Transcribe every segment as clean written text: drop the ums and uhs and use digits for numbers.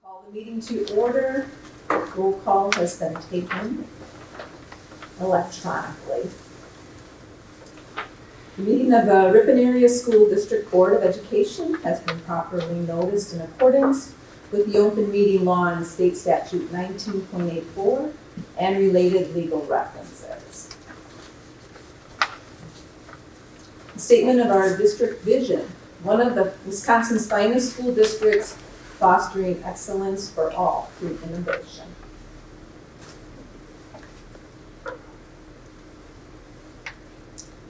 Call the meeting to order. Roll call has been taken electronically. The meeting of the Ripon Area School District Board of Education has been properly noticed in accordance with the open meeting law and state statute 19.84 and related legal references. A statement of our district vision, one of the Wisconsin's finest school districts fostering excellence for all through innovation.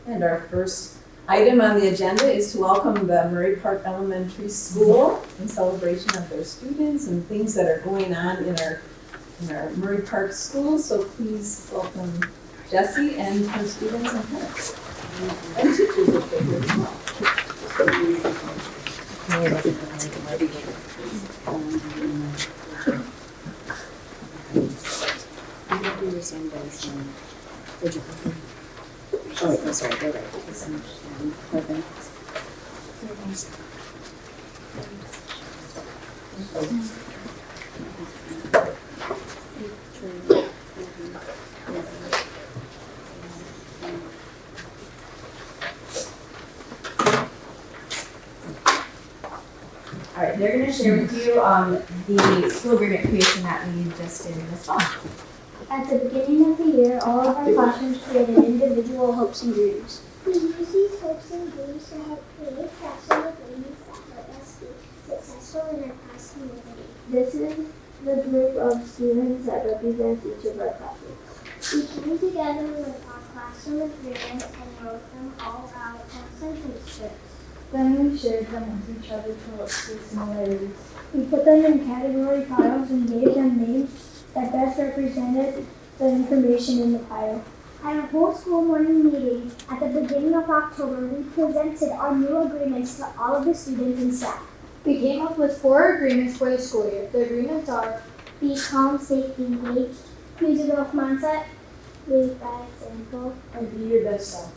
And our first item on the agenda is to welcome the Murray Park Elementary School in celebration of their students and things that are going on in our Murray Park School. So please welcome Jessie and her students and parents. And teachers if they're here as well. Oh, wait, no, sorry, they're right. All right, they're going to share with you the school agreement creation that we just did this fall. At the beginning of the year, all of our classrooms created individual hopes and dreams. We use these hopes and dreams to help create classroom agreements that help us be successful in our class community. This is the group of students that represents each of our classrooms. We came together with our classroom agreements and wrote them all out on sentence strips. Then we shared them with each other to look for similarities. We put them in category piles and gave them names that best represented the information in the pile. At a whole school morning meeting at the beginning of October, we presented our new agreements to all of the students and staff. We came up with 4 agreements for the school year. The agreements are: Be calm, safe, engaged, use a growth mindset, lead by example, and be your best self.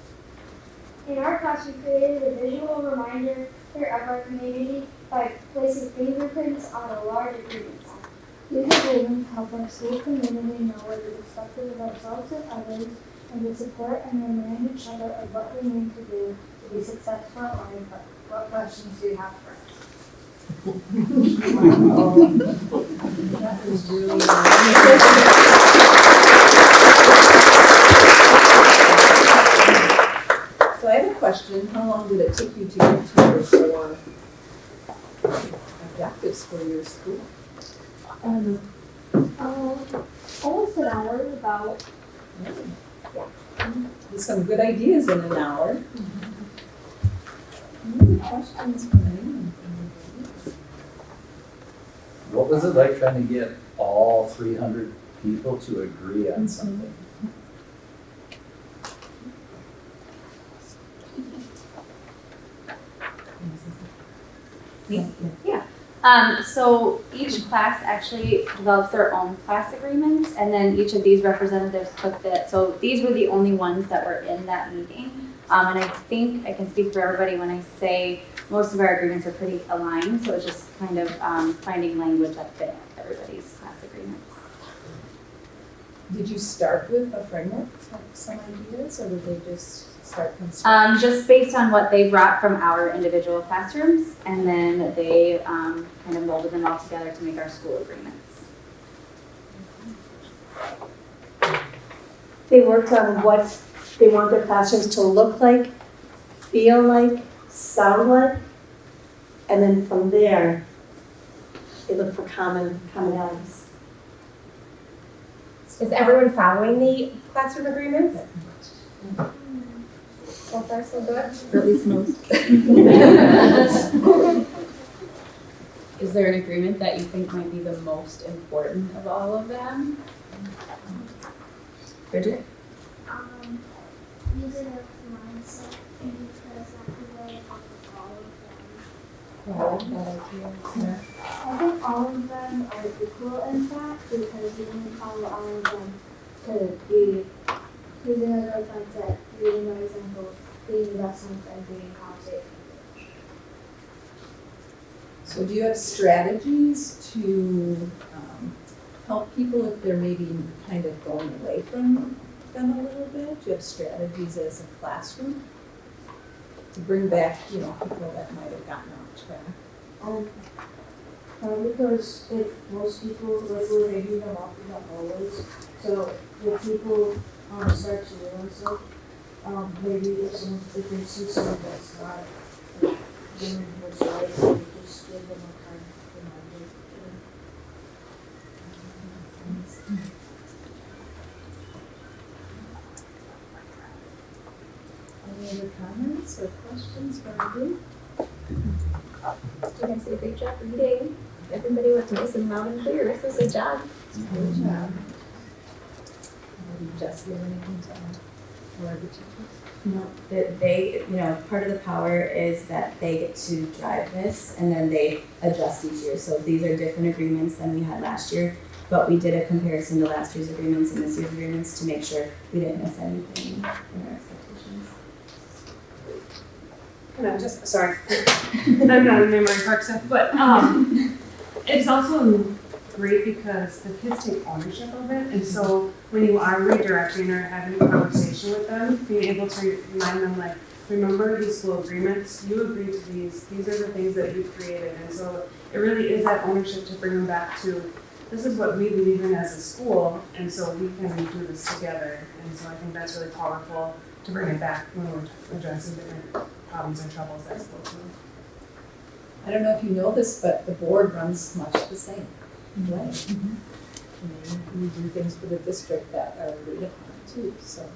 In our class, we created a visual reminder of our community by placing fingerprints on a large agreement sign. These agreements help our school community know what is expected of ourselves and others, and to support and remind each other of what we need to do to be successful in life. What questions do you have for us? That was really So I have a question. How long did it take you to get to your 4 objectives for your school? Almost an hour, about. With some good ideas in an hour. Any questions from anyone? What was it like trying to get all 300 people to agree on something? So each class actually develops their own class agreements, and then each of these representatives took that. So these were the only ones that were in that meeting. And I think I can speak for everybody when I say most of our agreements are pretty aligned. So it's just kind of finding language that fit everybody's class agreements. Did you start with a framework, some ideas, or did they just start from scratch? Just based on what they brought from our individual classrooms, and then they kind of molded them all together to make our school agreements. They worked on what they want their classrooms to look like, feel like, sound like, and then from there, they look for commonalities. Is everyone following the classroom agreements? So far, so good. Or at least most. Is there an agreement that you think might be the most important of all of them? Bridget? Use a growth mindset because that could really help with all of them. Yeah, I like that idea. I think all of them are equal in fact, because you can follow all of them to be using a growth mindset, reading by example, being the best and being calm, safe. So do you have strategies to help people if they're maybe kind of going away from them a little bit? Do you have strategies as a classroom to bring back, people that might have gotten off track? Because if most people, like, we're hanging them off in the hallways, so if people, start to realize it, maybe if they see someone that's not, like, doing what's right, they just give them a kind reminder. Any other comments or questions from the group? You guys did a great job reading. Everybody was nice and loud and clear, so good job. Good job. Maybe Jesse, have anything to add? Or the teachers? No, that they, part of the power is that they get to drive this and then they adjust each year. So these are different agreements than we had last year, but we did a comparison to last year's agreements and this year's agreements to make sure we didn't miss anything in our expectations. And I'm just, sorry, I'm not in memory park stuff, but it's also great because the kids take ownership of it, and so when you are redirecting or having a conversation with them, being able to remind them, like, remember these school agreements, you agreed to these are the things that you created, and so it really is that ownership to bring them back to, this is what we believe in as a school, and so we can do this together, and so I think that's really powerful to bring it back when we're addressing different problems and troubles at school too. I don't know if you know this, but the board runs much the same way. We do things for the district that are agreed upon too, so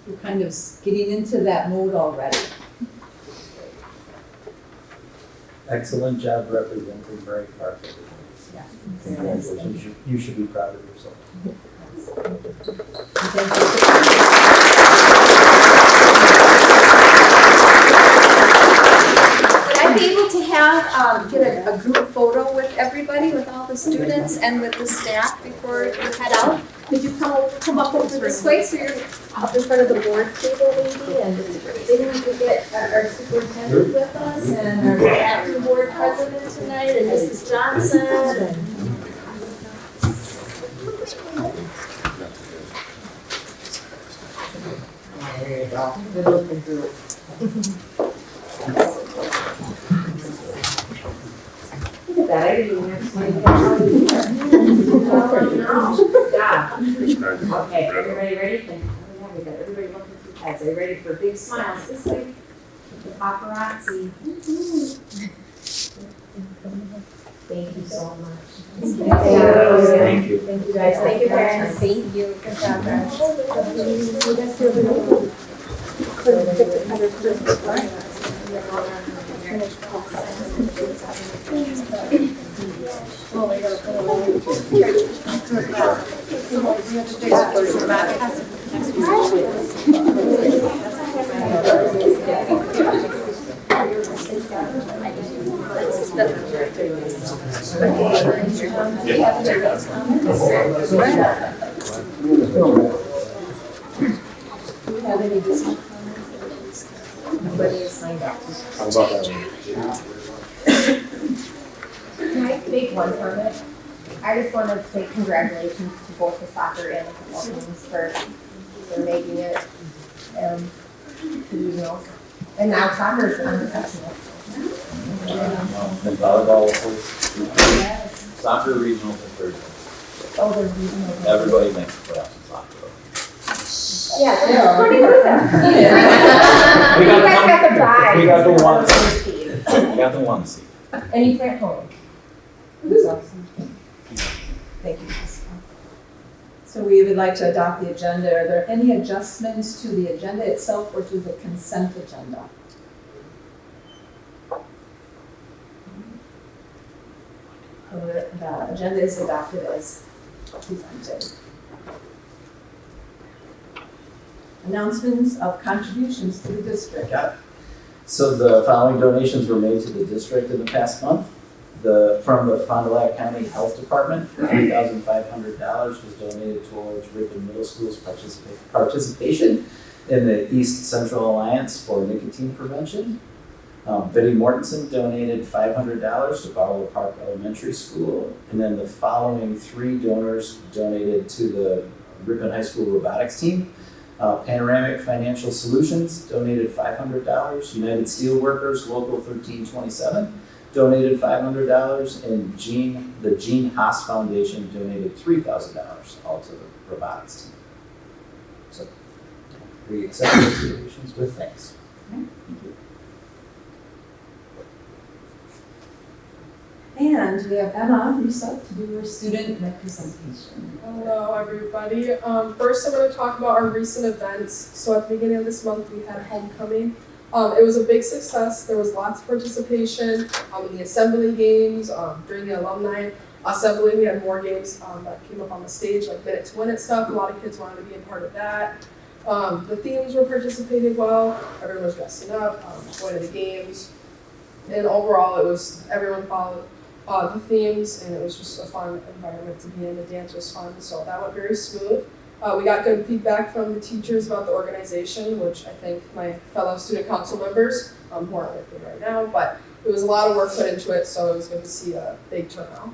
we're kind of getting into that mode already. Excellent job representing Murray Park. Yeah. Congratulations, you should be proud of yourself. Would I be able to have, get a group photo with everybody, with all the students and with the staff before you head out? Could you come up over this way so you're up in front of the board table maybe? And maybe we could get our superintendent with us and our acting board president tonight and Mrs. Johnson and. There you go. Good looking group. Look at that, I didn't even have to Stop. Okay, everybody ready? We got everybody looking through pads. Are you ready for big smiles this way? The paparazzi. Thank you so much. Thank you. Thank you guys. Thank you, parents. Thank you. Good job, guys. Nobody has signed up. How about that one? Can I make one comment? I just want to say congratulations to both the soccer and the football teams for making it to regionals. And now soccer is unprofessional. And volleyball, soccer regionals and Thursday. Oh, they're regionals. Everybody makes the playoffs in soccer. Yeah, what do you do then? We You guys got the bye. We got the one seed. seed. We got the one seed. And you play at home. That's awesome. Thank you, Jessica. So we would like to adopt the agenda. Are there any adjustments to the agenda itself or to the consent agenda? So the agenda is adopted as presented. Announcements of contributions to the district. Got it. So the following donations were made to the district in the past month. From the Fond du Lac County Health Department, $3,500 was donated towards Ripon Middle School's participation in the East Central Alliance for Nicotine Prevention. Betty Mortensen donated $500 to Barlow Park Elementary School, and then the following 3 donors donated to the Ripon High School robotics team. Panoramic Financial Solutions donated $500. United Steelworkers Local 1327 donated $500, and the Gene Haas Foundation donated $3,000 all to the robotics team. So we accept those donations with thanks. And we have Emma who's up to do her student representation. Hello, everybody. First, I'm going to talk about our recent events. So at the beginning of this month, we had homecoming. It was a big success. There was lots of participation in the assembly games, during the alumni assembly. We had more games that came up on the stage, like minute to win it stuff. A lot of kids wanted to be a part of that. The themes were participated well. Everyone was dressing up, going to the games. And overall, everyone followed the themes, and it was just a fun environment to be in. The dance was fun, so that went very smooth. We got good feedback from the teachers about the organization, which I think my fellow student council members, who aren't with me right now, but it was a lot of work put into it, so it was good to see a big turnout.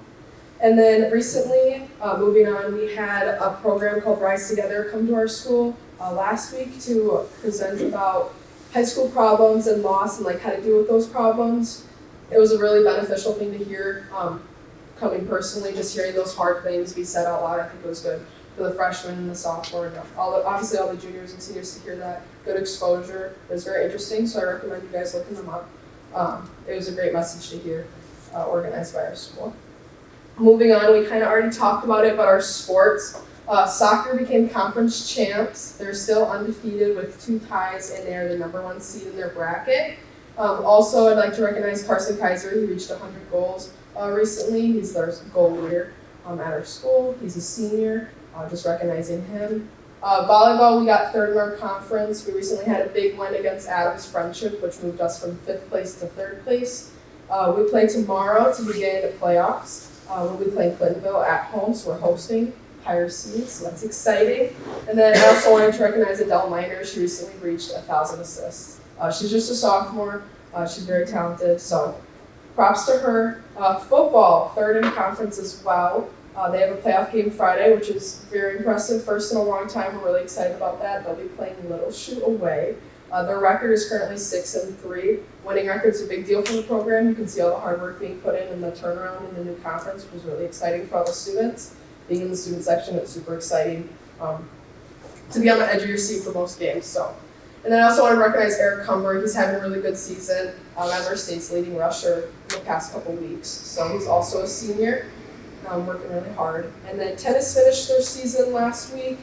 And then recently, moving on, we had a program called Rise Together come to our school last week to present about high school problems and loss and like how to deal with those problems. It was a really beneficial thing to hear, coming personally, just hearing those hard things be said out loud. I think it was good for the freshmen and the sophomore, and obviously all the juniors and seniors to hear that. Good exposure. It was very interesting, so I recommend you guys looking them up. It was a great message to hear, organized by our school. Moving on, we kind of already talked about it, but our sports. Soccer became conference champs. They're still undefeated with 2 ties, and they're the #1 seed in their bracket. Also, I'd like to recognize Carson Kaiser. He reached 100 goals recently. He's our goal leader at our school. He's a senior, just recognizing him. Volleyball, we got 3rd in our conference. We recently had a big win against Adams Friendship, which moved us from 5th place to 3rd place. We play tomorrow to begin the playoffs. We'll be playing Clintonville at home, so we're hosting higher seeds, so that's exciting. And then I also wanted to recognize Adele Miner. She recently reached 1,000 assists. She's just a sophomore. She's very talented, so props to her. Football, 3rd in conference as well. They have a playoff game Friday, which is very impressive. First in a long time. We're really excited about that. They'll be playing Little Shoe away. Their record is currently 6-3. Winning record's a big deal for the program. You can see all the hard work being put in, and the turnaround in the new conference was really exciting for all the students. Being in the student section, it's super exciting to be on the edge of your seat for most games. So, and then I also want to recognize Eric Cumber. He's having a really good season as our state's leading rusher in the past couple weeks. So he's also a senior, working really hard. And then tennis finished their season last week.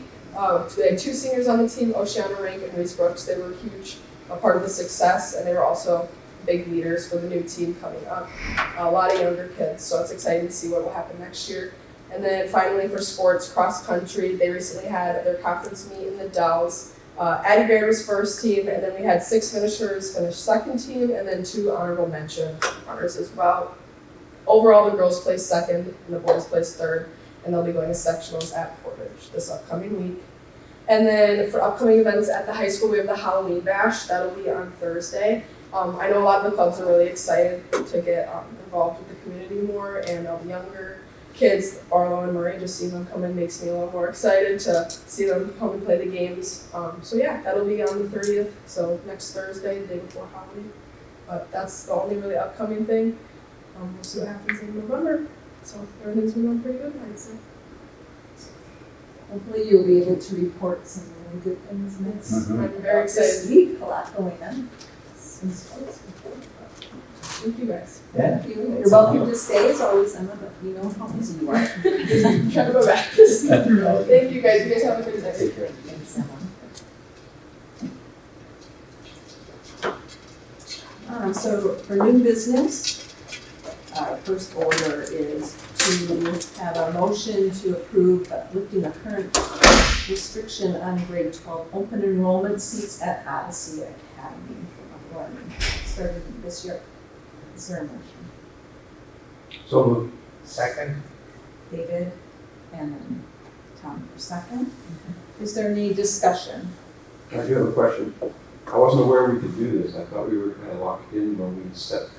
They had 2 seniors on the team, Oceana Rank and Reese Brooks. They were a huge part of the success, and they were also big leaders for the new team coming up. A lot of younger kids, so it's exciting to see what will happen next year. And then finally for sports, cross country, they recently had their conference meet in the Dells. Addie Baird was 1st team, and then we had 6 finishers finish 2nd team, and then 2 honorable mention runners as well. Overall, the girls placed 2nd, and the boys placed 3rd, and they'll be going to sectionals at Portage this upcoming week. And then for upcoming events at the high school, we have the Halloween Bash. That'll be on Thursday. I know a lot of the clubs are really excited to get involved with the community more, and the younger kids, Barlow and Murray, just seeing them come in makes me a little more excited to see them come and play the games. So yeah, that'll be on the 30th, so next Thursday, the day before Halloween. But that's the only really upcoming thing. We'll see what happens in November. So everything's been going pretty good, I'd say. Hopefully you'll be able to report some really good things next. I'm very excited. This week, a lot going on. Thank you guys. Yeah. You're welcome to stay as always, Emma, but we know how busy you are. I'm trying to go back. Thank you guys. You guys have a good day. Take care. Thanks, Emma. So for new business, our first order is to have a motion to approve lifting the current restriction on grade 12 open enrollment seats at Odyssey Academy for learning starting this year. Is there a motion? So moved. Second? David and then Tom for second. Is there any discussion? I do have a question. I wasn't aware we could do this. I thought we were kind of locked in when we set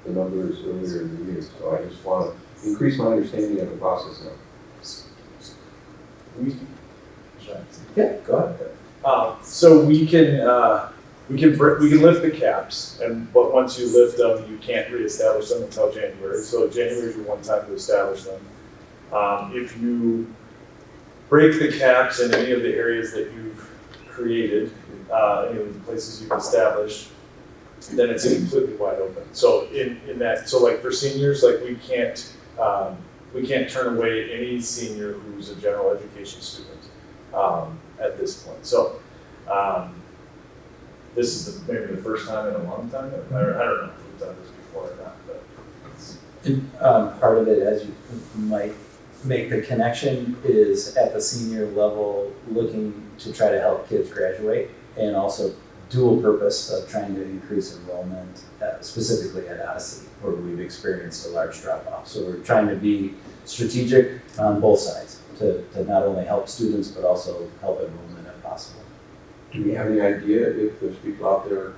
the numbers earlier in the year. So I just want to increase my understanding of the process now. Yeah, go ahead. So we can lift the caps, but once you lift them, you can't reestablish them until January. So January is your one time to establish them. If you break the caps in any of the areas that you've created, any of the places you've established, then it's completely wide open. So in that, so like for seniors, like we can't turn away any senior who's a general education student at this point. So this is maybe the first time in a long time. I don't know if we've done this before or not, but. And, part of it, as you might make the connection, is at the senior level looking to try to help kids graduate, and also dual purpose of trying to increase enrollment, specifically at Odyssey, where we've experienced a large drop off. So we're trying to be strategic on both sides to not only help students but also help enrollment if possible. Do we have any idea if there's people out there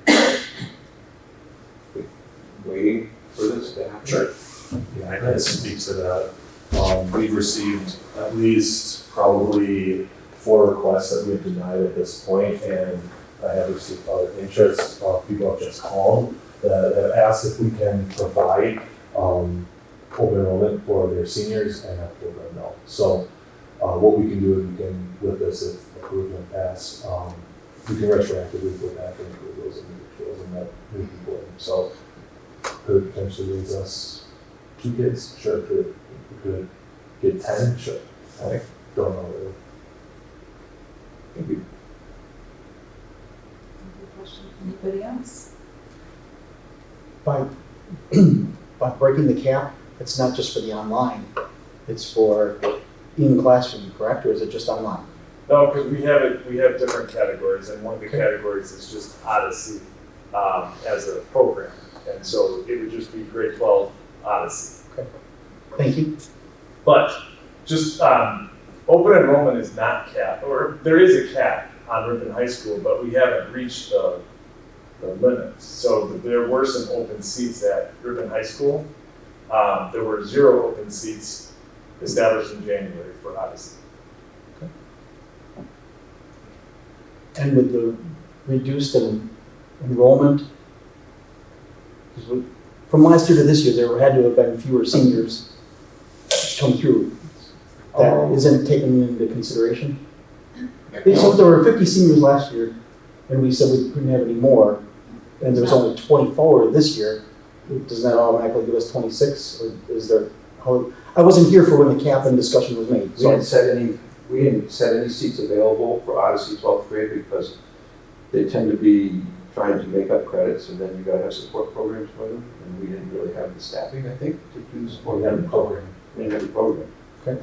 waiting for this to happen? Sure. Yeah, I can speak to that. We've received at least probably 4 requests that we've denied at this point, and I have received other interest. People have just called that have asked if we can provide open enrollment for their seniors, and I've told them no. So what we can do is we can, with this, if approved and passed, we can retroactively go back and include those individuals and that new people in. So could potentially raise us 2 kids? Sure. Could get 10? Sure. I don't know really. Thank you. Anybody else? By breaking the cap, it's not just for the online, it's for in classroom, correct, or is it just online? No, because we have different categories, and one of the categories is just Odyssey as a program, and so it would just be grade 12 Odyssey. Okay. Thank you. But just open enrollment is not capped, or there is a cap on Ripon High School, but we haven't reached the limits. So there were some open seats at Ripon High School. There were 0 open seats established in January for Odyssey. And with the reduced enrollment, because from last year to this year, there had to have been fewer seniors come through. That isn't taken into consideration. So there were 50 seniors last year, and we said we couldn't have any more, and there was only 24 this year. Does that automatically give us 26, or is there? I wasn't here for when the cap and discussion was made. We didn't set any seats available for Odyssey 12th grade because they tend to be trying to make up credits, and then you gotta have support programs for them, and we didn't really have the staffing, I think, to do the support. We had a program. We didn't have the program. Okay.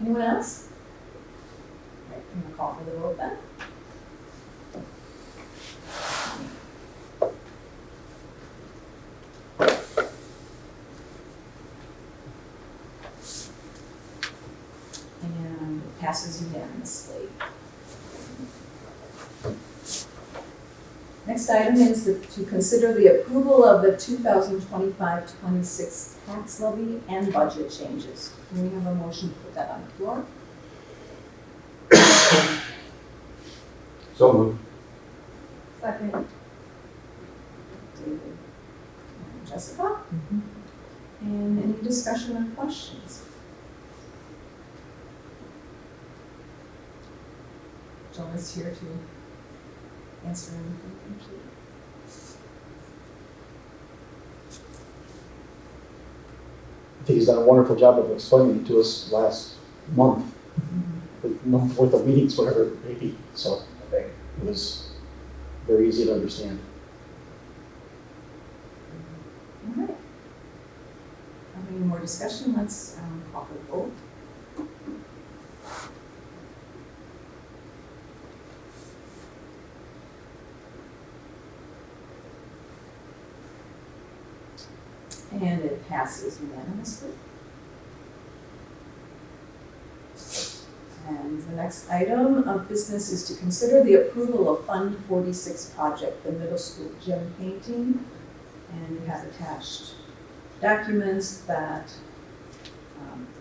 Anyone else? All right, I'm gonna call for the vote then. And it passes unanimously. Next item is to consider the approval of the 2025-26 tax levy and budget changes. Can we have a motion to put that on the floor? So moved. Second. David and Jessica? And any discussion or questions? Joan is here to answer anything. I think he's done a wonderful job of explaining it to us last month, the month worth of meetings, whatever it may be. So I think it was very easy to understand. All right. Any more discussion? Let's call for the vote. And it passes unanimously. The next item of business is to consider the approval of Fund 46 project, the middle school gym painting. And we have attached documents that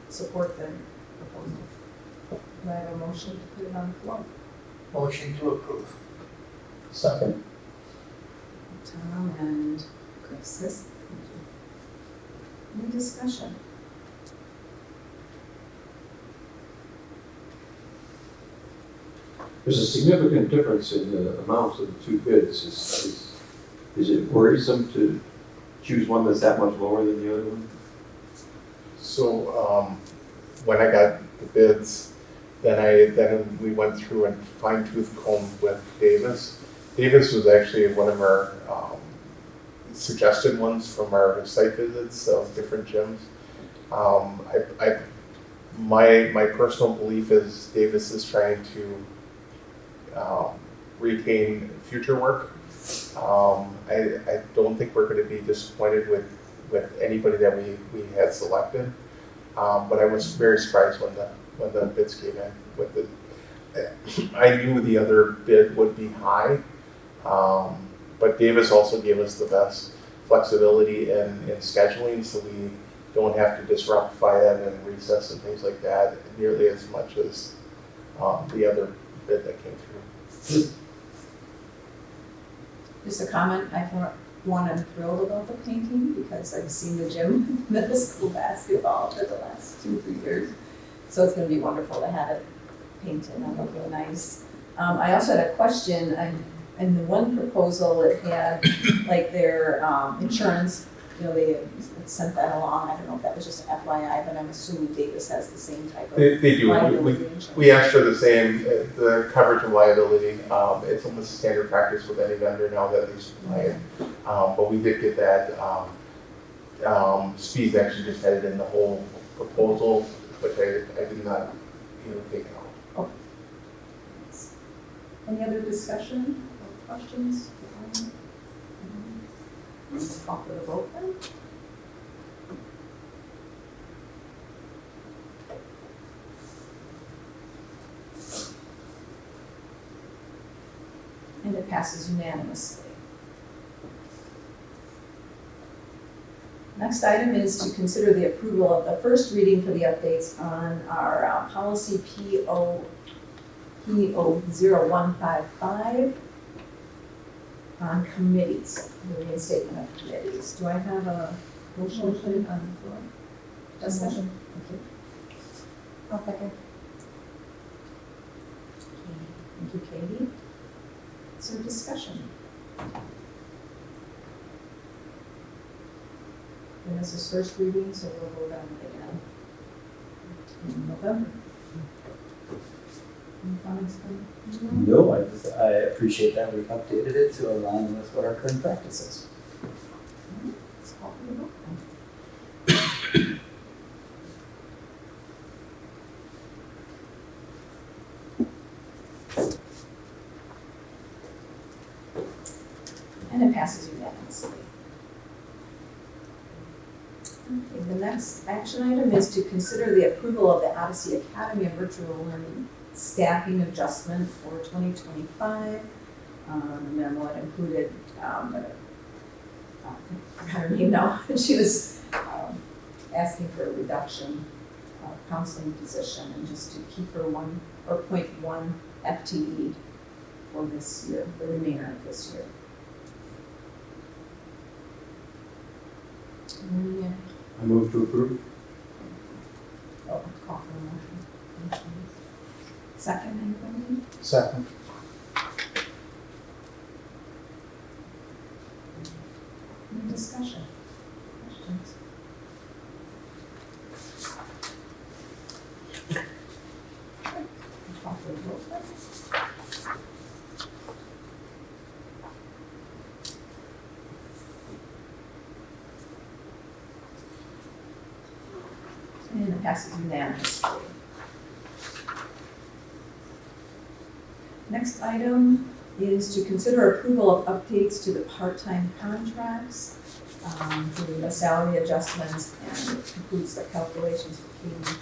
support the proposal. Do I have a motion to put it on the floor? Motion to approve. Second. Tom and Chris, yes? Any discussion? There's a significant difference in the amounts of the two bids. Is it worrisome to choose one that's that much lower than the other one? So, when I got the bids, then we went through and fine tooth combed with Davis. Davis was actually one of our, suggested ones from our site visits of different gyms. My personal belief is Davis is trying to retain future work. I don't think we're going to be disappointed with anybody that we had selected. But I was very surprised when the bids came in. I knew the other bid would be high, but Davis also gave us the best flexibility in scheduling, so we don't have to disrupt FIAD and recess and things like that nearly as much as the other bid that came through. Just a comment, I'm thrilled about the painting because I've seen the gym middle school basketball for the last 2-3 years. So it's going to be wonderful to have it painted. It'll look real nice. I also had a question. In the one proposal, it had like their insurance. You know, they had sent that along. I don't know if that was just FYI, but I'm assuming Davis has the same type of They do. liability insurance. We asked for the same, the coverage and liability. It's almost a standard practice with any vendor now that they supply it. But we did get that. Speeds actually just had it in the whole proposal, which I did not take out. Any other discussion or questions? Call for the vote then. And it passes unanimously. Next item is to consider the approval of the first reading for the updates on our policy P0155 on committees, the reinstatement of committees. Do I have a motion to put it on the floor? Discussion? Thank you. I'll second. Thank you, Katie. Is there discussion? And this is first reading, so we'll vote on it again in November. Any comments from anyone? No, I appreciate that we've updated it to align with what our current practice is. Let's call for the vote then. And it passes unanimously. Okay, the next action item is to consider the approval of the Odyssey Academy of Virtual Learning staffing adjustment for 2025. The memo had included, I forgot her name now, she was asking for a reduction of counseling position and just to keep her 0.1 FTE for this year, the remainder of this year. I move to approve. Oh, call for a motion. Second, anybody? Second. Any discussion? Questions? Call for the vote, please. And it passes unanimously. Next item is to consider approval of updates to the part-time contracts, including the salary adjustments, and it includes the calculations for Katie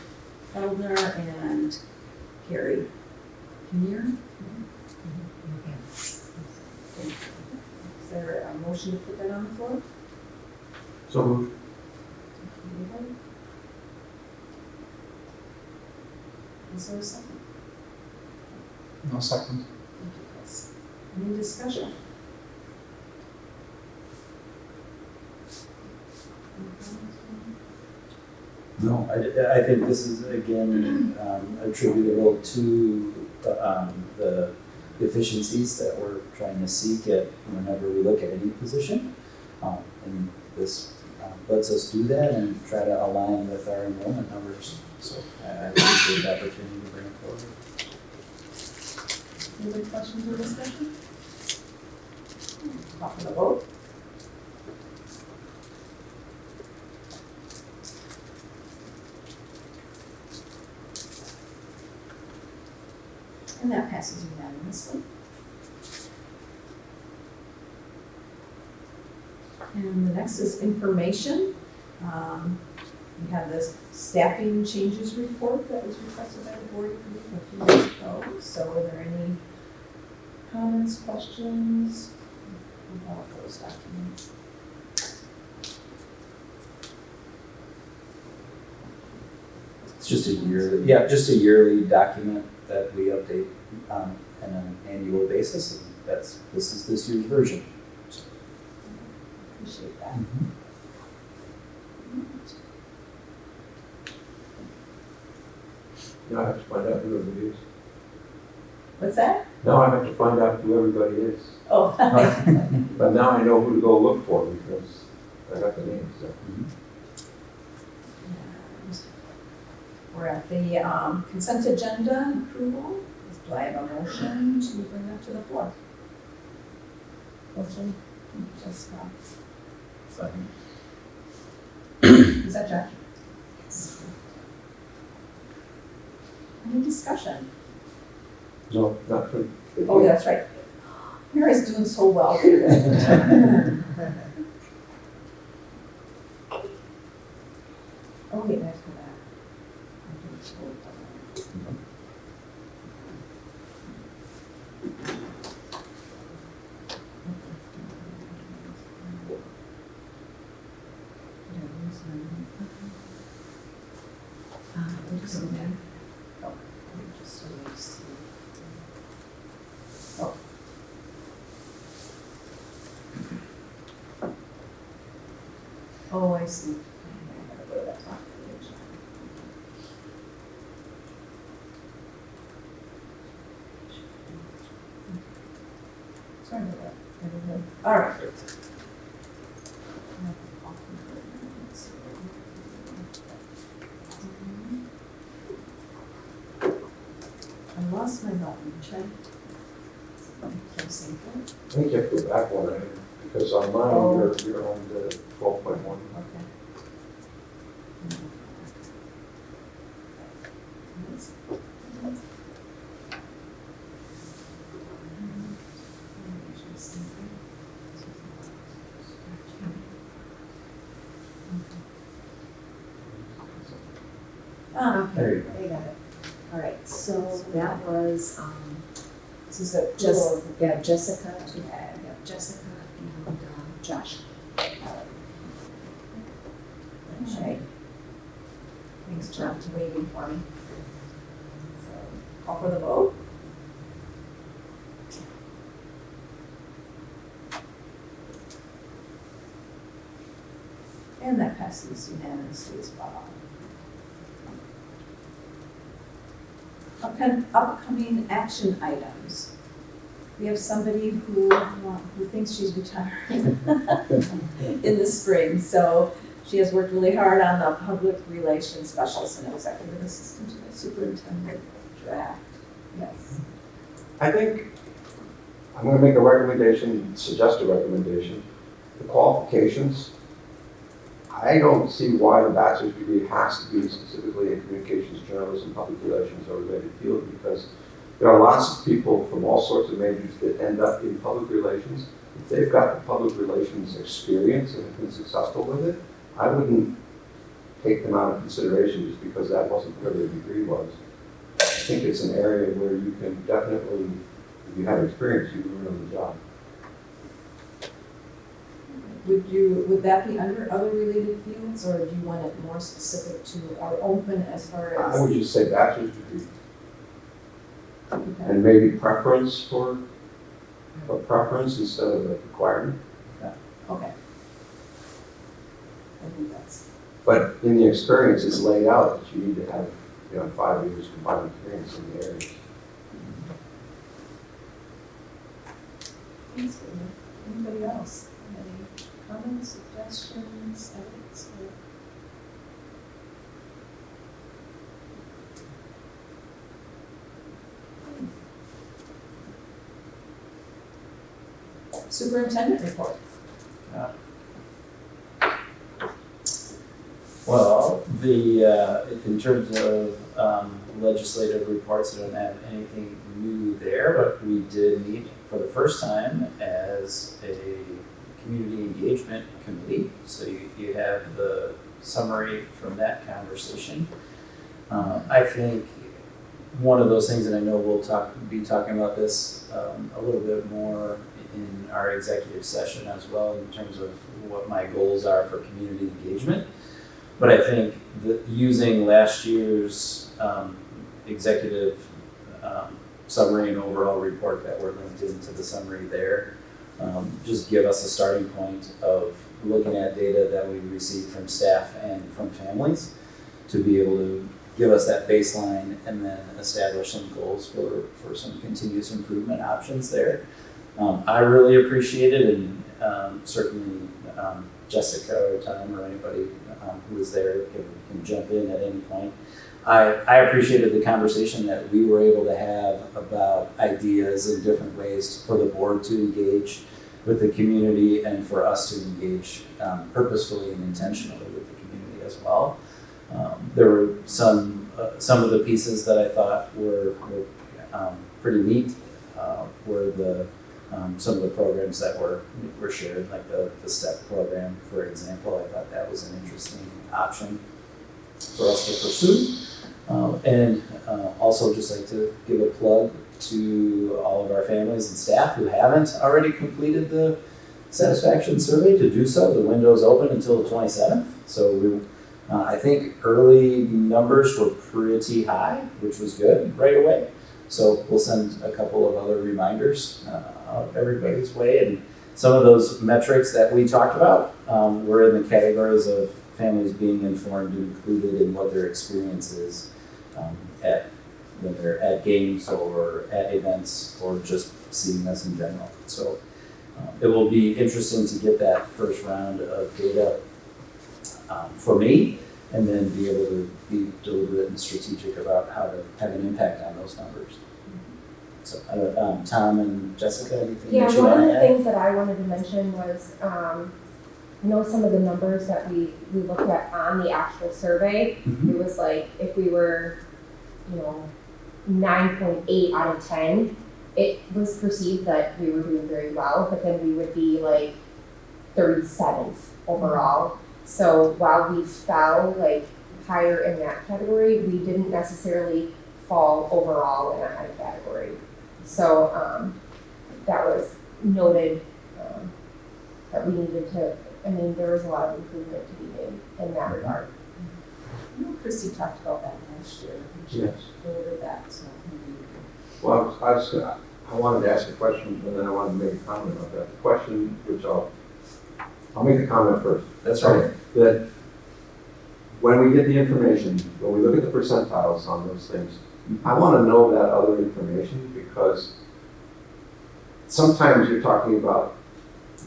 Feldner and Carrie Kinnear. Is there a motion to put that on the floor? So moved. Is there a second? No second. Thank you, Chris. Any discussion? No, I think this is again attributable to the efficiencies that we're trying to seek at whenever we look at any position. And this lets us do that and try to align with our enrollment numbers. So I appreciate the opportunity to bring it forward. Any other questions or discussion? Call for the vote. And that passes unanimously. And the next is information. We have this staffing changes report that was requested by the board a few years ago. So are there any comments, questions about those documents? It's just just a yearly document that we update on an annual basis, and this is this year's version. So, Appreciate that. Now I have to find out who everybody is. What's that? Now I have to find out who everybody is. Oh. But now I know who to go look for because I got the names, so. We're at the consent agenda approval. Do I have a motion to bring that to the floor? Motion, Jessica. Second. Is that Jack? Yes. Any discussion? No, not for. Oh, that's right. Mary's doing so well here. Oh, wait, I have to go back. Oh, I see. I gotta go to that top page. Sorry about that. All right. I lost my button, should I? Can I save it? I think you have to go back one, because on mine, you're on the 12.1. Okay. There you go. They got it. All right, so that was, This is a Jessica, Jessica and Josh. Right. Thanks, John, for waiting for me. So, call for the vote. And that passes unanimously as well. Upcoming action items. We have somebody who thinks she's retiring in the spring. So she has worked really hard on the public relations specialist and executive assistant to the superintendent draft. Yes. I think I'm going to make a recommendation, suggest a recommendation. The qualifications, I don't see why the bachelor's degree has to be specifically in communications, journalism, public relations, or related field, because there are lots of people from all sorts of majors that end up in public relations. If they've got the public relations experience and have been successful with it, I wouldn't take them out of consideration just because that wasn't where their degree was. think it's an area where you can definitely, if you have experience, you can learn on the job. Would that be under other related fields, or do you want it more specific to, or open as far I as? would just say bachelor's degree. Okay. And maybe preference for, a preference instead of a requirement. Okay. I think that's. But in the experience, it's laid out that you need to have, 5 years combined experience in the area. Thanks, David. Anybody else? Any comments, suggestions, edits? Superintendent report. Well, in terms of legislative reports, I don't have anything new there, but we did meet for the first time as a community engagement committee. So you have the summary from that conversation. I think one of those things, and I know we'll be talking about this a little bit more in our executive session as well, in terms of what my goals are for community engagement. But I think that using last year's executive summary and overall report that were linked into the summary there, just give us a starting point of looking at data that we receive from staff and from families to be able to give us that baseline and then establish some goals for some continuous improvement options there. I really appreciate it, and certainly Jessica or Tom or anybody who was there can jump in at any point. I appreciated the conversation that we were able to have about ideas and different ways for the board to engage with the community and for us to engage purposefully and intentionally with the community as well. There were some of the pieces that I thought were pretty neat. Were some of the programs that were shared, like the STEP program, for example. I thought that was an interesting option for us to pursue. And also just like to give a plug to all of our families and staff who haven't already completed the satisfaction survey to do so. The window's open until the 27th. So I think early numbers were pretty high, which was good right away. So we'll send a couple of other reminders everybody's way. And some of those metrics that we talked about were in the categories of families being informed and included in what their experience is when they're at games or at events or just seeing us in general. So it will be interesting to get that first round of data for me, and then be able to be deliberate and strategic about how to have an impact on those numbers. So, Tom and Jessica, anything Yeah, that you one want of to the add? things that I wanted to mention was, some of the numbers that we looked at on the actual survey. Mhm. It was like, if we were, 9.8 out of 10, it was perceived that we were doing very well, but then we would be like 37th overall. So while we fell like higher in that category, we didn't necessarily fall overall in a high category. So that was noted that we needed to, there was a lot of improvement to be made in that regard. I know Christy talked about that last year. Yes. Delivered that, so maybe you can. Well, I wanted to ask a question, and then I wanted to make a comment about that. The question, which I'll make a comment first. That's right. That when we get the information, when we look at the percentiles on those things, I want to know that other information, because sometimes you're talking about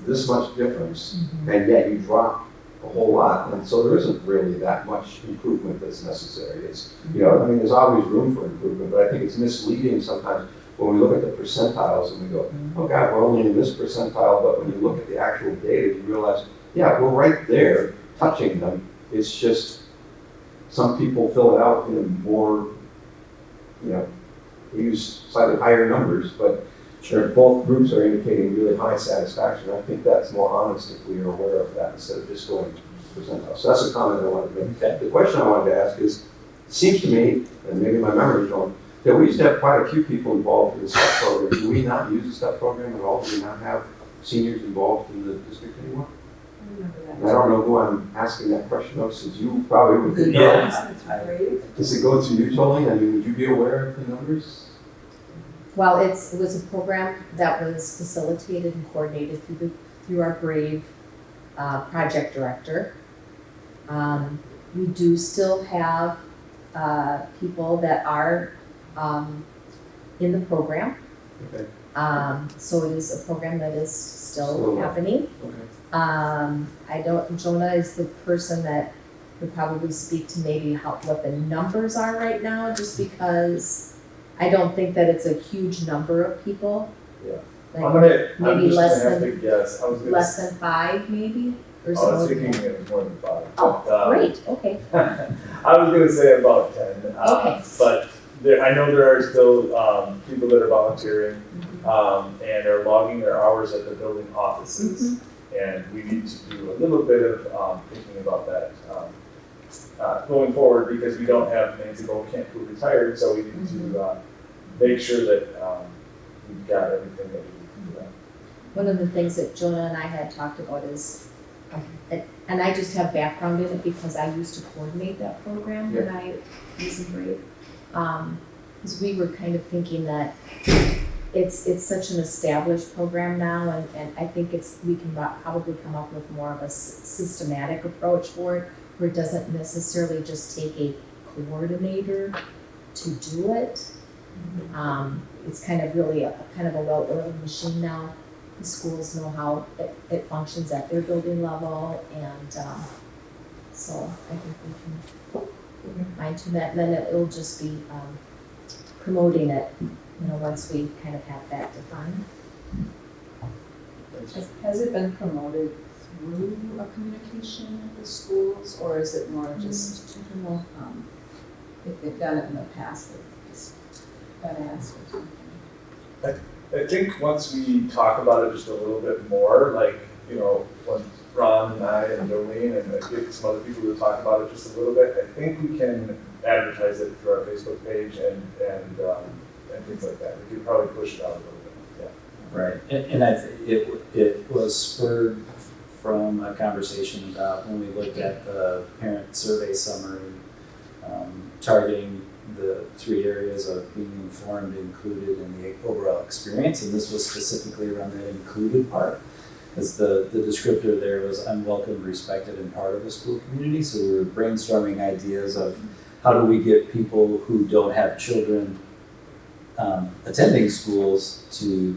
this much difference, and yet you drop a whole lot, and so there isn't really that much improvement that's necessary. It's, there's always room for improvement, but I think it's misleading sometimes when we look at the percentiles and we go, oh God, we're only in this percentile, but when you look at the actual data, you realize, yeah, we're right there touching them. It's just some people fill it out in a more, they use slightly higher numbers, but both groups are indicating really high satisfaction. I think that's more honest if we are aware of that instead of just going percentile. So that's a comment I wanted to make. Okay. The question I wanted to ask is, it seems to me, and maybe my memory is wrong, Yeah, we used to have quite a few people involved in the STEP program. Do we not use the STEP program at all? Do we not have seniors involved in the district anymore? And I don't know who I'm asking that question of, since you probably would know. Does it go through you, Jolene? I mean, would you be aware of the numbers? Well, it was a program that was facilitated and coordinated through our brave project director. We do still have people that are in the program. Okay. So it is a program that is still Still happening. Okay. Jonah is the person that would probably speak to maybe what the numbers are right now, just because I don't think that it's a huge number of people. Yeah. Like I'm maybe just less gonna have than to guess. I was gonna less than 5 maybe? Or I something was like thinking that. it was more than 5. Oh, but, great, okay. I was gonna say about 10. Okay. But I know there are still people that are volunteering and are logging their hours at the building offices. And we need to do a little bit of thinking about that going forward, because we don't have Nancy Bokamp who retired, so we need to make sure that we've got everything that we need to do that. One of the things that Jonah and I had talked about is, and I just have background in it because I used to coordinate that program when I was in Brave. Because we were kind of thinking that it's such an established program now, and I think we can probably come up with more of a systematic approach for it, where it doesn't necessarily just take a coordinator to do it. It's kind of really a well-oiled machine now. The schools know how it functions at their building level, and so I think we can fine-tune that, and then it'll just be promoting it, once we kind of have that defined. Has it been promoted through a communication with the schools, or is it more just, if they've done it in the past, they've just been asked or something? I think once we talk about it just a little bit more, like, when Ron and I and Jolene and get some other people to talk about it just a little bit, I think we can advertise it through our Facebook page and things like that. We could probably push it out a little bit, yeah. Right, and I it was spurred from a conversation about when we looked at the parent survey summary, targeting the 3 areas of being informed, included, and the overall experience, and this was specifically around the included part, as the descriptor there was unwelcome, respected, and part of the school community. So we were brainstorming ideas of how do we get people who don't have children attending schools to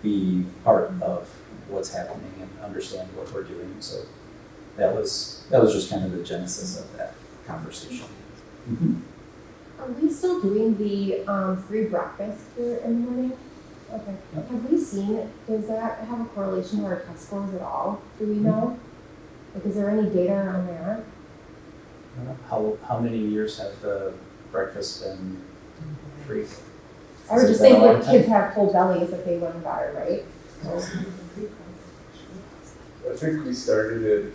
be part of what's happening and understand what we're doing. So that was just kind of the genesis of that conversation. Are we still doing the free breakfast here in the morning? Okay. Yep. Have we seen, does that have a correlation to our test scores at all? Do we know? Like, is there any data around that? How many years have the breakfast been free? I would just think if kids have full bellies that they learn better, right? I think we started it,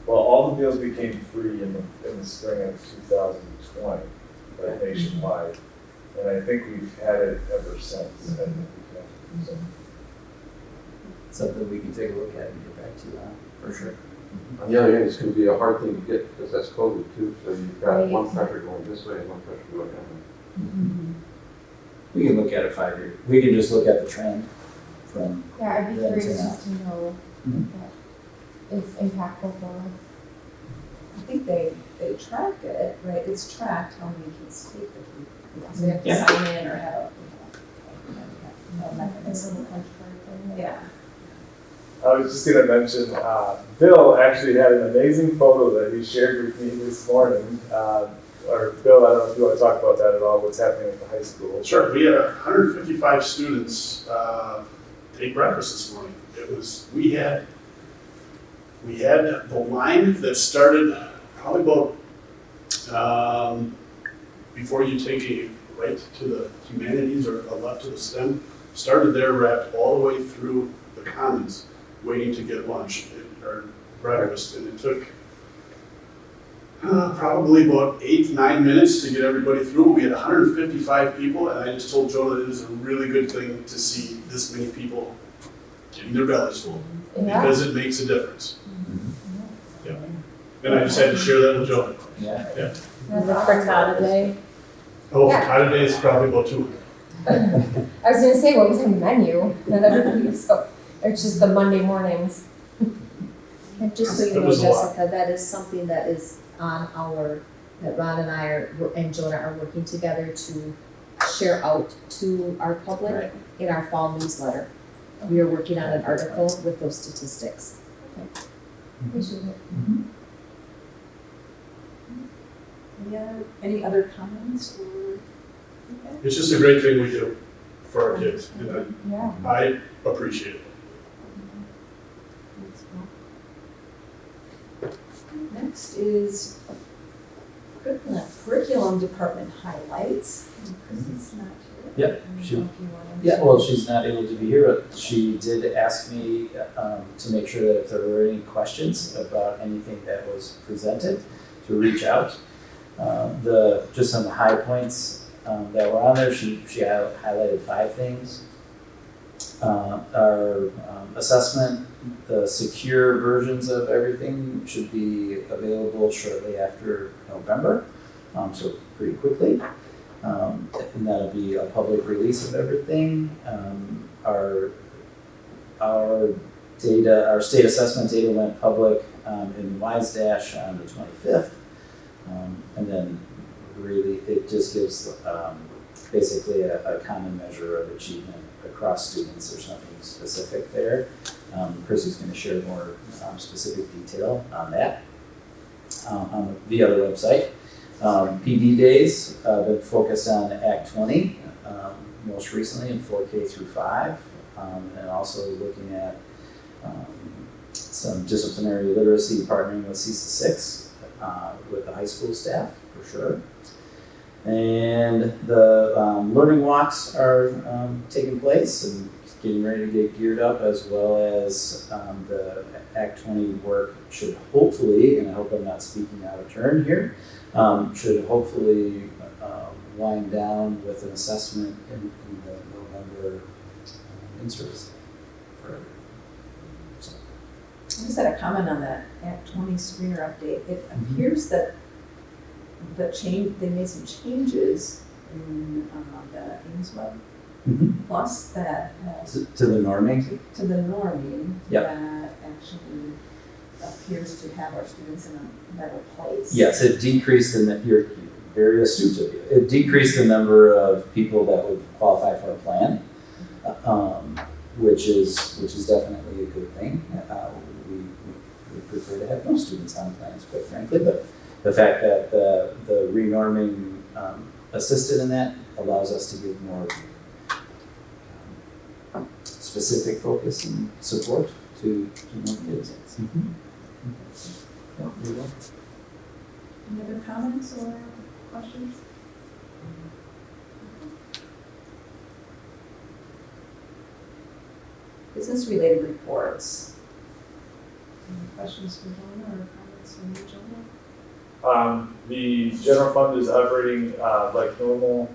all the meals became free in the spring of 2020, like nationwide. And I think we've had it ever since. So. Something we can take a look at and get back to you on, for sure. On the other hand, it's going to be a hard thing to get because that's COVID too. So you've got one pressure going this way and one pressure going that way. We can look at a 5-year. We can just look at the trend from. Yeah, I'd be then to curious now. just to know that it's impactful for us. I think they track it, right? It's tracked how many kids take the food. Because they have to sign in or have a mechanism. Yeah. I was just going to mention, Bill actually had an amazing photo that he shared with me this morning. Or Bill, I don't know if you want to talk about that at all, what's happening at the high school. Sure, we had 155 students take breakfast this morning. We had the line that started probably about before you take a right to the humanities or a left to the STEM, started there, wrapped all the way through the commons, waiting to get lunch or breakfast, and it took probably about 8-9 minutes to get everybody through. We had 155 people, and I just told Jonah that it is a really good thing to see this many people getting their bellies full, because it makes a difference. Yeah. And I just had to share that with Jonah. Yeah. Yeah. For Tata Day. Oh, for Tata Day, it's probably about 200. I was gonna say, what was on the menu? Not everybody, so it's just the Monday mornings. And just so you That know, was a lot. Jessica, that is something that is on our, that Ron and I are, and Jonah are working together to share out to our public Right. in our fall newsletter. We are working on an article with those statistics. Appreciate it. Any other comments or? Okay. It's just a great thing we do for our kids, and Yeah. I appreciate it. Next is curriculum department highlights. Chrissy's not here. Yep, I don't she- know if you wanna- Yeah, well, she's not able to be here, but she did ask me to make sure that if there were any questions about anything that was presented, to reach out. Just some of the high points that were on there, she highlighted 5 things. Our assessment, the secure versions of everything should be available shortly after November, so pretty quickly. And that'll be a public release of everything. Our data, our state assessment data went public in WiseDash on the 25th. And then really it just gives basically a common measure of achievement across students. There's nothing specific there. Chrissy's going to share more specific detail on that on the other website. PD days been focused on Act 20, most recently in 4K through 5, and also looking at some disciplinary literacy partnering with CESA 6 with the high school staff for sure. And the learning walks are taking place and getting ready to get geared up, as well as the Act 20 work should hopefully, and I hope I'm not speaking out of turn here, should hopefully wind down with an assessment in the November in-service for everyone. So. I just had a comment on that Act 20 screener update. It appears that they made some changes in the Ames Web Plus that To the norming? to the norming Yep. that actually appears to have our students in a better place. Yes, it decreased you're very astute of you. It decreased the number of people that would qualify for a plan, which is definitely a good thing. We prefer to have no students on plans, quite frankly, but the fact that the renorming assisted in that allows us to give more specific focus and support to more kids. Yeah, there you go. Any other comments or questions? Business-related reports. Any questions for Jonah or comments from you, Jonah? The general fund is operating like normal.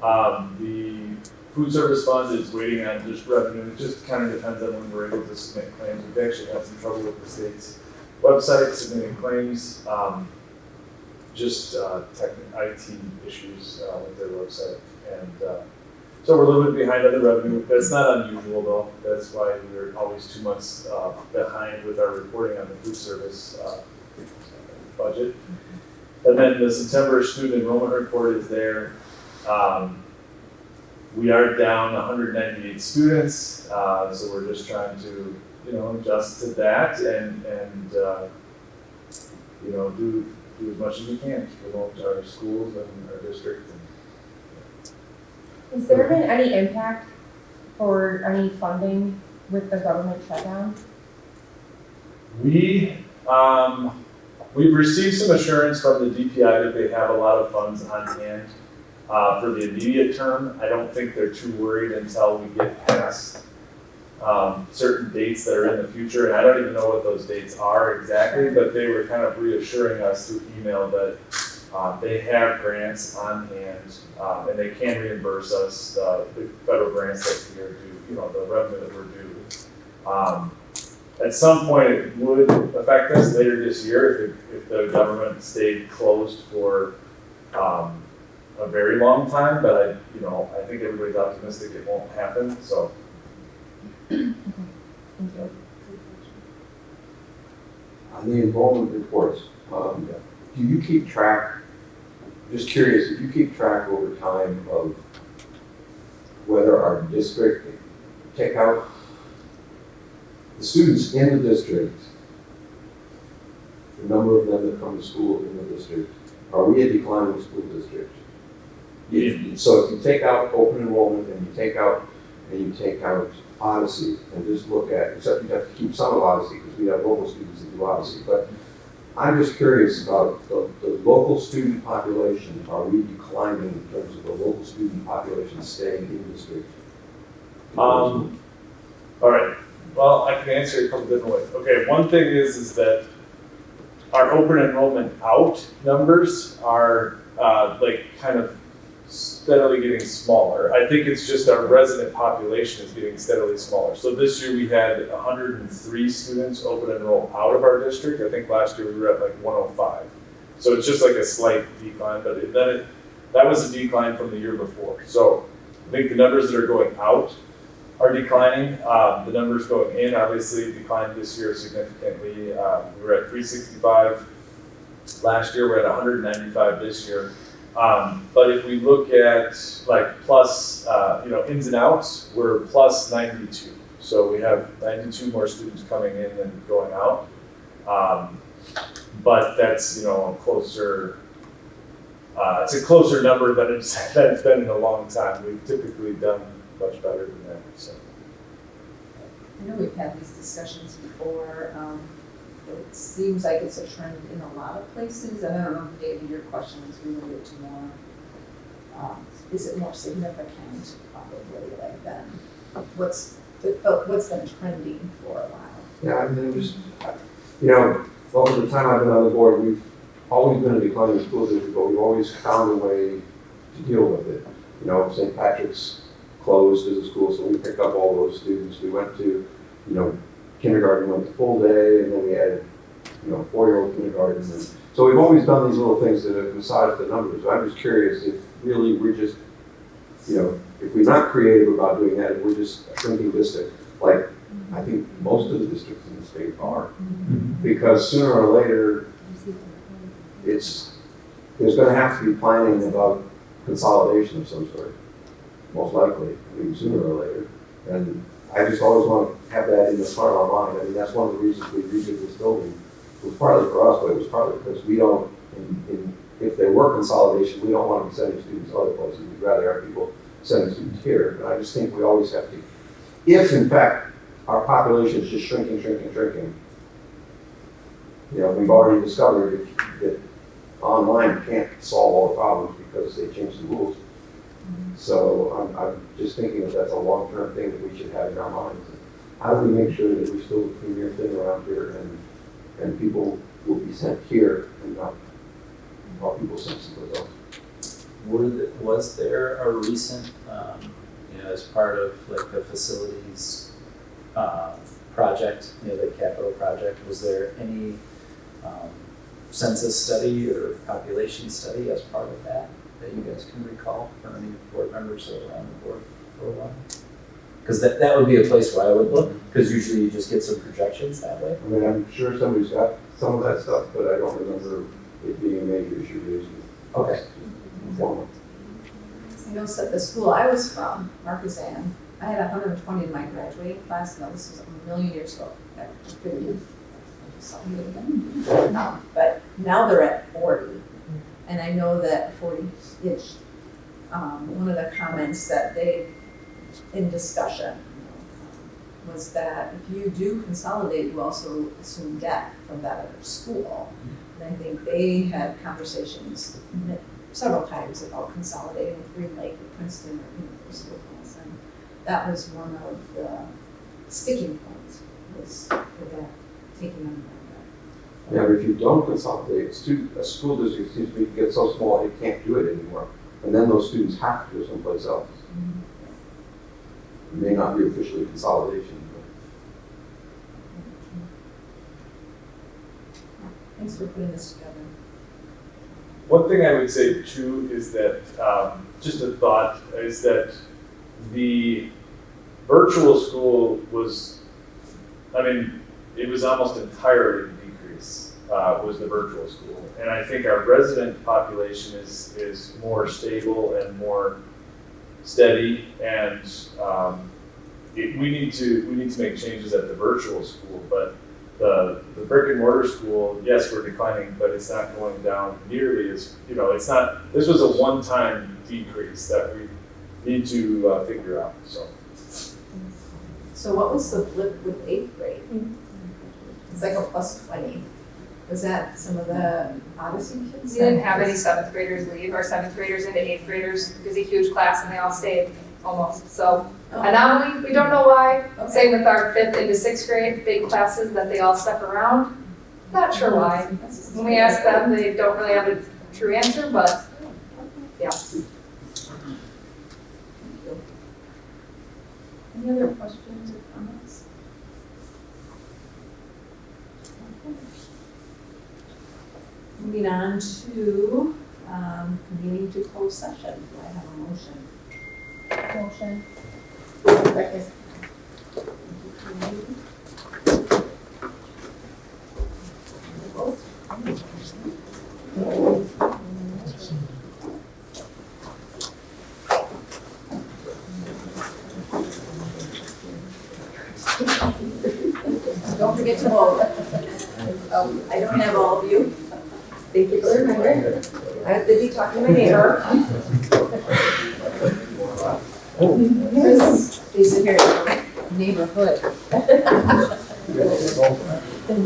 The food service fund is waiting on just revenue. It just kind of depends on when we're able to submit claims. We've actually had some trouble with the state's website submitting claims. Just IT issues with their website. And so we're a little bit behind on the revenue. That's not unusual though. That's why we're always 2 months behind with our reporting on the food service budget. And then the September student enrollment report is there. We are down 198 students, so we're just trying to, adjust to that and do as much as we can to promote our schools and our district. Has there been any impact for any funding with the government shutdown? We've received some assurance from the DPI that they have a lot of funds on hand for the immediate term. I don't think they're too worried until we get past certain dates that are in the future, and I don't even know what those dates are exactly, but they were kind of reassuring us through email that they have grants on hand, and they can reimburse us the federal grants that we are due, the revenue that we're due. At some point, it would affect us later this year if the government stayed closed for a very long time, but I think everybody's optimistic it won't happen, so. Thank you. On the enrollment reports, do you keep track, just curious, if you keep track over time of whether our district, take out the students in the district, the number of them that come to school in the district, are we a declining school district? So if you take out open enrollment and you take out Odyssey and just look at, except you have to keep some of Odyssey because we have local students that do Odyssey, but I'm just curious about the local student population. Are we declining in terms of the local student population staying in the district? All right. Well, I can answer it a couple different ways. Okay, one thing is that our open enrollment out numbers are kind of steadily getting smaller. I think it's just our resident population is getting steadily smaller. So this year we had 103 students open enroll out of our district. I think last year we were at like 105. So it's just like a slight decline, but that was a decline from the year before. So I think the numbers that are going out are declining. The numbers going in obviously declined this year significantly. We were at 365 last year. We're at 195 this year. But if we look at like plus, ins and outs, we're plus 92. So we have 92 more students coming in than going out. But that's, a closer, it's a closer number than it's been in a long time. We've typically done much better than that, so. I know we've had these discussions before. It seems like it's a trend in a lot of places, and I don't know if David, your question is related to more, is it more significant probably like then? What's been trending for a while? Yeah, I mean, just, over the time I've been on the board, we've always been a declining school district, but we've always found a way to deal with it. St. Patrick's closed as a school, so we picked up all those students. We went to, kindergarten went to full day, and then we added, 4-year-old kindergarten. And so we've always done these little things that have massaged the numbers. I'm just curious if really we're just, if we're not creative about doing that, if we're just a shrinking district, like I think most of the districts in the state are. Because sooner or later, there's going to have to be planning about consolidation of some sort, most likely, sooner or later. And I just always want to have that in the front of our mind. I mean, that's one of the reasons we redid this building. It was partly for us, but it was partly because we don't, if there were consolidation, we don't want to be sending students other places. We'd rather have people sending students here. And I just think we always have to, if in fact our population is just shrinking, we've already discovered that online can't solve all the problems because they changed the rules. So I'm just thinking that that's a long-term thing that we should have in our minds. How do we make sure that we're still the premier thing around here and people will be sent here and not all people sent someplace else? Was there a recent, as part of like the facilities project, the capital project, was there any census study or population study as part of that you guys can recall from any board members that were on the board for a while? Because that would be a place where I would look, because usually you just get some projections that way. I mean, I'm sure somebody's got some of that stuff, but I don't remember it being a major issue raised. Okay. At the school I was from, Marquezan, I had 120 in my graduating class. Now this was a million years ago. But now they're at 40. And I know that 40-ish, one of the comments that they, in discussion, was that if you do consolidate, you also assume debt from that other school. And I think they had conversations several times about consolidating with Green Lake or Princeton or University of Wisconsin. That was one of the sticking point was with that, taking on that. Yeah, but if you don't consolidate, a school district seems to be, get so small, it can't do it anymore. And then those students have to go someplace else. It may not be officially consolidation, Thanks for putting this together. One thing I would say too is that, just a thought, is that the virtual school was, I mean, it was almost entirely decrease, was the virtual school. And I think our resident population is more stable and more steady, and we need to make changes at the virtual school, but the brick and mortar school, yes, we're declining, but it's not going down nearly as, it's not, this was a one-time decrease that we need to figure out, so. So what was the flip with 8th grade? It's like a plus 20. Was that some of the Odyssey kids? We didn't have any 7th graders leave. Our 7th graders into 8th graders was a huge class and they all stayed almost, so. Anomaly, we don't know why. Okay. Same with our 5th into 6th grade, big classes that they all stuck around. Not sure why. When we ask them, they don't really have a true answer, but yeah. Any other questions or comments? Moving on to convening to closed session. Do I have a motion? Motion. Second. Don't forget to vote. I don't have all of you. Thank you for the reminder. I was busy talking to my neighbor. Chris, please sit here. Neighborhood. Thank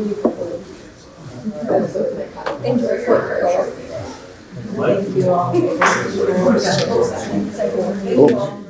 you for your Thank you all. Thank you all.